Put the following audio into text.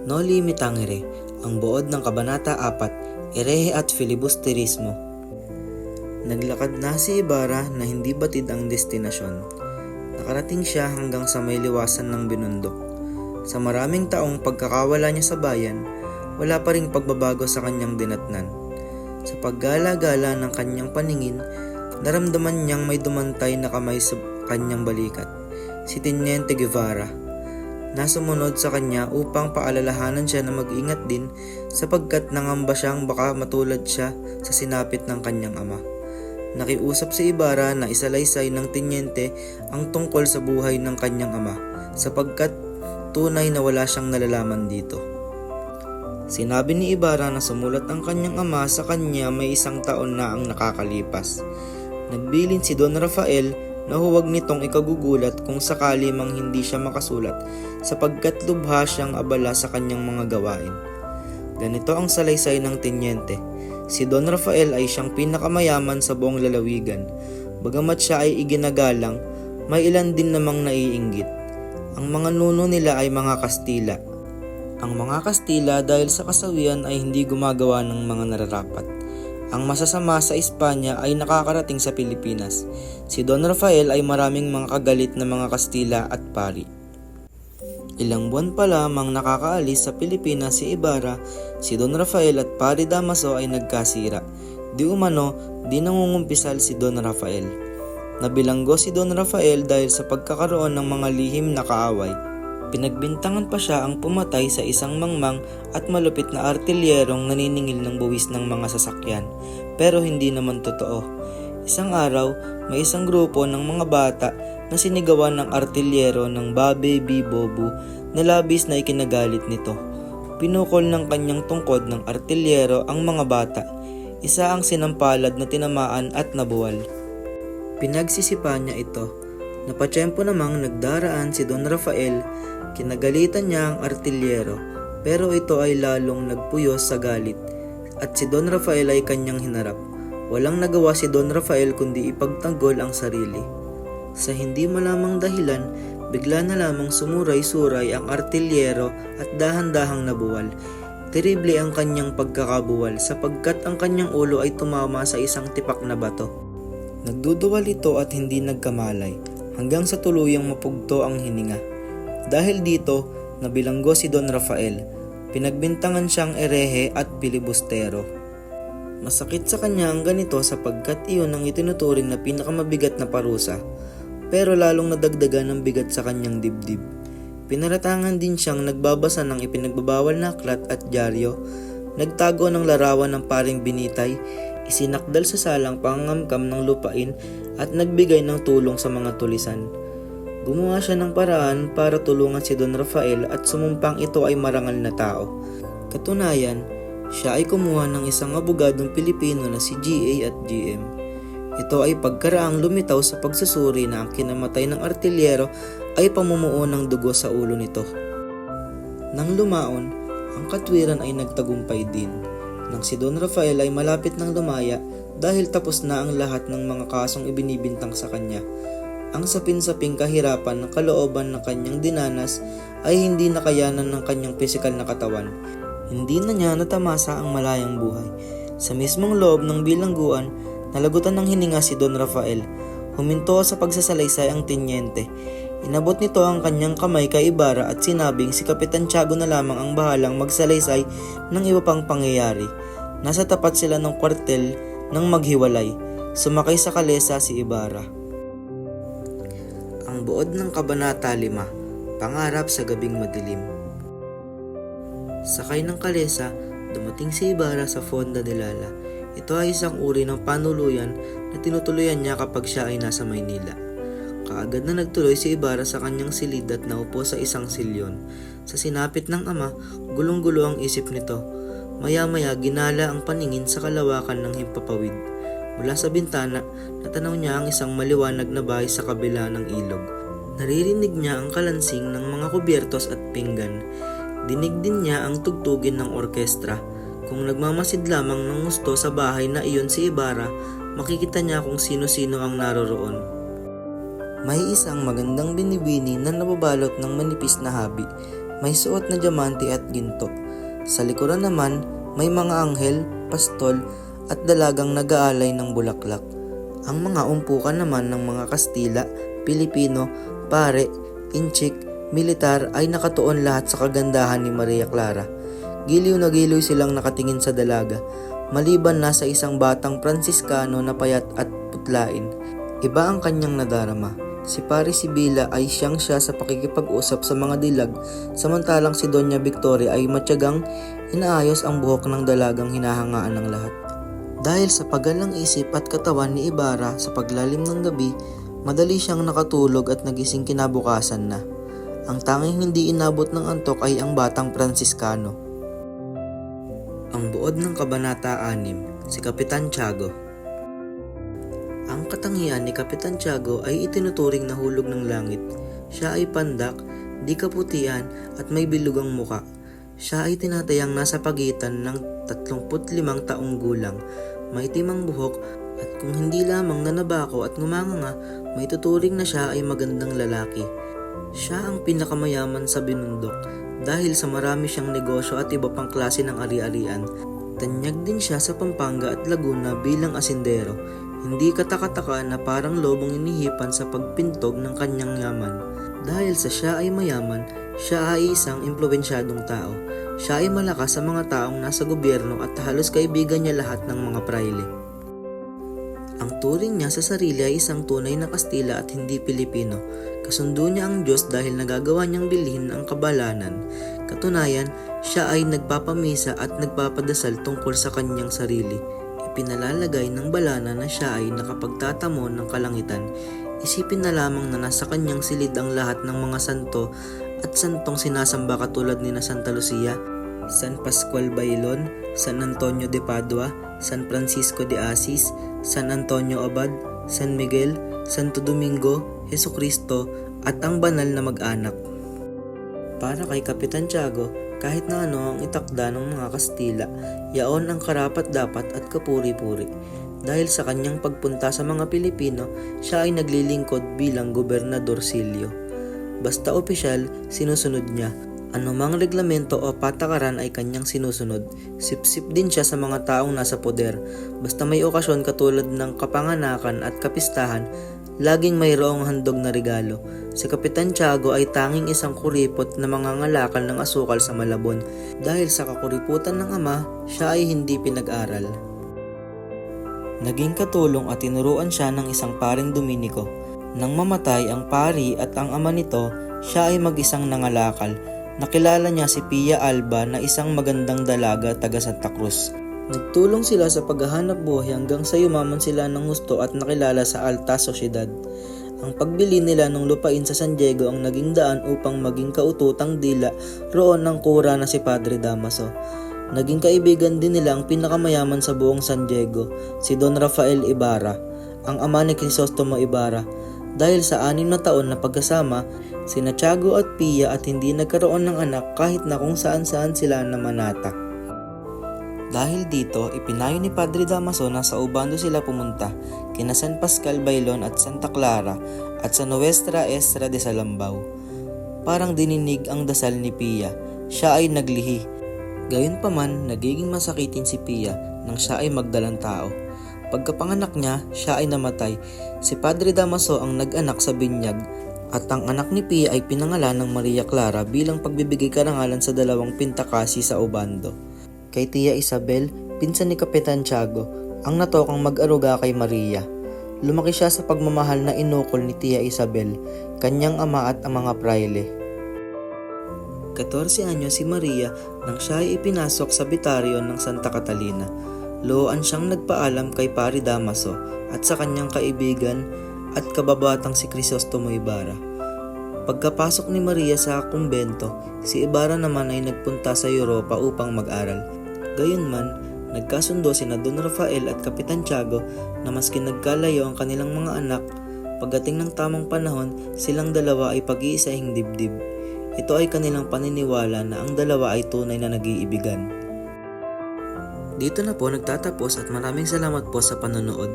Noli Me Tangere, ang buod ng Kabanata 4, Erehe at Filibusterismo. Naglakad na si Ibarra na hindi batid ang destinasyon. Nakarating siya hanggang sa may liwasan ng binundok. Sa maraming taong pagkakawala niya sa bayan, wala pa ring pagbabago sa kanyang dinatnan. Sa paggala-gala ng kanyang paningin, naramdaman niyang may dumantay na kamay sa kanyang balikat, si Teniente Guevara. Nasumunod sa kanya upang paalalahanan siya na mag-ingat din sapagkat nangamba siyang baka matulad siya sa sinapit ng kanyang ama. Nakiusap si Ibarra na isalaysay ng Teniente ang tungkol sa buhay ng kanyang ama sapagkat tunay na wala siyang nalalaman dito. Sinabi ni Ibarra na sumulat ang kanyang ama sa kanya may 1 taon na ang nakakalipas. Nagbilin si Don Rafael na huwag nitong ikagugulat kung sakali mang hindi siya makasulat sapagkat lubha siyang abala sa kanyang mga gawain. Ganito ang salaysay ng Teniente. Si Don Rafael ay siyang pinakamayaman sa buong lalawigan. Bagamat siya ay iginagalang, may ilan din namang naiinggit. Ang mga nuno nila ay mga Kastila. Ang mga Kastila dahil sa kasawian ay hindi gumagawa ng mga nararapat. Ang masasama sa Espanya ay nakakarating sa Pilipinas. Si Don Rafael ay maraming mga kagalit na mga Kastila at pari. Ilang buwan pa lamang nakakaalis sa Pilipinas si Ibarra, si Don Rafael at pari Damaso ay nagkasira. Di umano, di nangungumpisal si Don Rafael. Nabilanggo si Don Rafael dahil sa pagkakaroon ng mga lihim na kaaway. Pinagbintangan pa siya ang pumatay sa isang mangmang at malupit na artilyerong naniningil ng buwis ng mga sasakyan, pero hindi naman totoo. Isang araw, may isang grupo ng mga bata na sinigawan ng artilyero ng Babe B. Bobu na labis na ikinagalit nito. Pinukol ng kanyang tungkod ng artilyero ang mga bata. Isa ang sinampalad na tinamaan at nabuwal. Pinagsisipa niya ito. Napatsyempo namang nagdaraan si Don Rafael. Kinagalitan niya ang artilyero, pero ito ay lalong nagpuyos sa galit at si Don Rafael ay kanyang hinarap. Walang nagawa si Don Rafael kundi ipagtanggol ang sarili. Sa hindi malamang dahilan, bigla na lamang sumuray-suray ang artilyero at dahan-dahang nabuwal. Terrible ang kanyang pagkakabuwal sapagkat ang kanyang ulo ay tumama sa isang tipak na bato. Nagduduwal ito at hindi nagkamalay hanggang sa tuluyang mapugto ang hininga. Dahil dito, nabilanggo si Don Rafael. Pinagbintangan siyang erehe at pilibustero. Masakit sa kanya ang ganito sapagkat iyon ang itinuturing na pinakamabigat na parusa, pero lalong nadagdagan ng bigat sa kanyang dibdib. Pinaratangan din siyang nagbabasa ng ipinagbabawal na aklat at dyaryo, nagtago ng larawan ng paring binitay, isinakdal sa salang pangangamkam ng lupain at nagbigay ng tulong sa mga tulisan. Gumawa siya ng paraan para tulungan si Don Rafael at sumumpang ito ay marangal na tao. Katunayan, siya ay kumuha ng isang abogadong Pilipino na si GA at GM. Ito ay pagkaraang lumitaw sa pagsusuri na ang kinamatay ng artilyero ay pamumuo ng dugo sa ulo nito. Nang lumaon, ang katwiran ay nagtagumpay din. Nang si Don Rafael ay malapit ng lumaya dahil tapos na ang lahat ng mga kasong ibinibintang sa kanya. Ang sapin-saping kahirapan ng kalooban ng kanyang dinanas ay hindi nakayanan ng kanyang pisikal na katawan. Hindi na niya natamasa ang malayang buhay. Sa mismong loob ng bilangguan, nalagutan ng hininga si Don Rafael. Huminto sa pagsasalaysay ang Teniente. Inabot nito ang kanyang kamay kay Ibarra at sinabing si Kapitan Tiago na lamang ang bahalang magsalaysay ng iba pang pangyayari. Nasa tapat sila ng kwartel nang maghiwalay. Sumakay sa kalesa si Ibarra. Ang buod ng Kabanata 5, Pangarap sa Gabing Madilim. Sakay ng kalesa, dumating si Ibarra sa Fonda de Lala. Ito ay isang uri ng panuluyan na tinutuluyan niya kapag siya ay nasa Maynila. Kaagad na nagtuloy si Ibarra sa kanyang silid at naupo sa isang silyon. Sa sinapit ng ama, gulong-gulo ang isip nito. Maya-maya ginala ang paningin sa kalawakan ng himpapawid. Mula sa bintana, natanaw niya ang isang maliwanag na bahay sa kabila ng ilog. Naririnig niya ang kalansing ng mga kubyertos at pinggan. Dinig din niya ang tugtugin ng orkestra. Kung nagmamasid lamang ng gusto sa bahay na iyon si Ibarra, makikita niya kung sino-sino ang naroroon. May isang magandang binibini na nababalot ng manipis na habi. may suot na diamante at ginto. Sa likuran naman, may mga anghel, pastol, at dalagang nag-aalay ng bulaklak. Ang mga umpukan naman ng mga Kastila, Pilipino, pare, inchik, militar ay nakatuon lahat sa kagandahan ni Maria Clara. Giliw na giliw silang nakatingin sa dalaga, maliban na sa isang batang Pransiskano na payat at putlain. Iba ang kanyang nadarama. Si Pare Sibila ay siyang-siya sa pakikipag-usap sa mga dilag, samantalang si Doña Victoria ay matyagang inaayos ang buhok ng dalagang hinahangaan ng lahat. Dahil sa pagalang isip at katawan ni Ibarra sa paglalim ng gabi, madali siyang nakatulog at nagising kinabukasan na. Ang tanging hindi inabot ng antok ay ang batang Pransiskano. Ang buod ng Kabanata 6, si Kapitan Tiago. Ang katangian ni Kapitan Tiago ay itinuturing na hulog ng langit. Siya ay pandak, di kaputian at may bilugang muka. Siya ay tinatayang nasa pagitan ng 35 taong gulang, may timang buhok at kung hindi lamang nanabako at ngumanganga, may tuturing na siya ay magandang lalaki. Siya ang pinakamayaman sa Binundok dahil sa marami siyang negosyo at iba pang klase ng ari-arian. Tanyag din siya sa Pampanga at Laguna bilang asindero. Hindi katakataka na parang lobong inihipan sa pagpintog ng kanyang yaman. Dahil sa siya ay mayaman, siya ay isang impluwensyadong tao. Siya ay malakas sa mga taong nasa gobyerno at halos kaibigan niya lahat ng mga praile. Ang turing niya sa sarili ay isang tunay na Kastila at hindi Pilipino. Kasundo niya ang Diyos dahil nagagawa niyang bilhin ang kabalanan. Katunayan, siya ay nagpapamisa at nagpapadasal tungkol sa kanyang sarili. Ipinalalagay ng balana na siya ay nakapagtatamo ng kalangitan. Isipin na lamang na nasa kanyang silid ang lahat ng mga santo at santong sinasamba katulad ni na Santa Lucia, San Pascual Bailon, San Antonio de Padua, San Francisco de Assis, San Antonio Abad, San Miguel, Santo Domingo, Jesucristo at ang banal na mag-anak. Para kay Kapitan Tiago, kahit na ano ang itakda ng mga Kastila, yaon ang karapat-dapat at kapuri-puri. Dahil sa kanyang pagpunta sa mga Pilipino, siya ay naglilingkod bilang Gobernador Silio. Basta opisyal, sinusunod niya. Anumang reglamento o patakaran ay kanyang sinusunod. Sip-sip din siya sa mga taong nasa poder. Basta may okasyon katulad ng kapanganakan at kapistahan, laging mayroong handog na regalo. Si Kapitan Tiago ay tanging isang kuripot na mangangalakal ng asukal sa Malabon. Dahil sa kakuriputan ng ama, siya ay hindi pinag-aral. Naging katulong at tinuruan siya ng isang paring Dominiko. Nang mamatay ang pari at ang ama nito, siya ay mag-isang nangalakal. Nakilala niya si Pia Alba na isang magandang dalaga taga Santa Cruz. Nagtulong sila sa paghahanap buhay hanggang sa yumaman sila ng gusto at nakilala sa alta sosyedad. Ang pagbili nila ng lupain sa San Diego ang naging daan upang maging kaututang dila roon ng kura na si Padre Damaso. Naging kaibigan din nila ang pinakamayaman sa buong San Diego, si Don Rafael Ibarra, ang ama ni Crisostomo Ibarra. Dahil sa 6 na taon na pagkasama, sina Tiago at Pia at hindi nagkaroon ng anak kahit na kung saan-saan sila namanata. Dahil dito, ipinayo ni Padre Damaso na sa Obando sila pumunta, kina San Pascual Bailon at Santa Clara at sa Nuestra Estra de Salambao. Parang dininig ang dasal ni Pia, siya ay naglihi. Gayunpaman, nagiging masakitin si Pia nang siya ay magdalang tao. Pagkapanganak niya, siya ay namatay. Si Padre Damaso ang nag-anak sa binyag at ang anak ni Pia ay pinangalan ng Maria Clara bilang pagbibigay karangalan sa 2 pintakasi sa Obando. Kay Tia Isabel, pinsan ni Kapitan Tiago, ang natokang mag-aruga kay Maria. Lumaki siya sa pagmamahal na inukol ni Tia Isabel, kanyang ama at ang mga praile. 14 anyo si Maria nang siya ay ipinasok sa Bitaryo ng Santa Catalina. Looan siyang nagpaalam kay Pari Damaso at sa kanyang kaibigan at kababatang si Crisostomo Ibarra. Pagkapasok ni Maria sa kumbento, si Ibarra naman ay nagpunta sa Europa upang mag-aral. Gayunman, nagkasundo sina Don Rafael at Kapitan Tiago na maski nagkalayo ang kanilang mga anak, pagdating ng tamang panahon, silang dalawa ay pag-iisahing dibdib. Ito ay kanilang paniniwala na ang dalawa ay tunay na nag-iibigan. Dito na po nagtatapos at maraming salamat po sa panonood.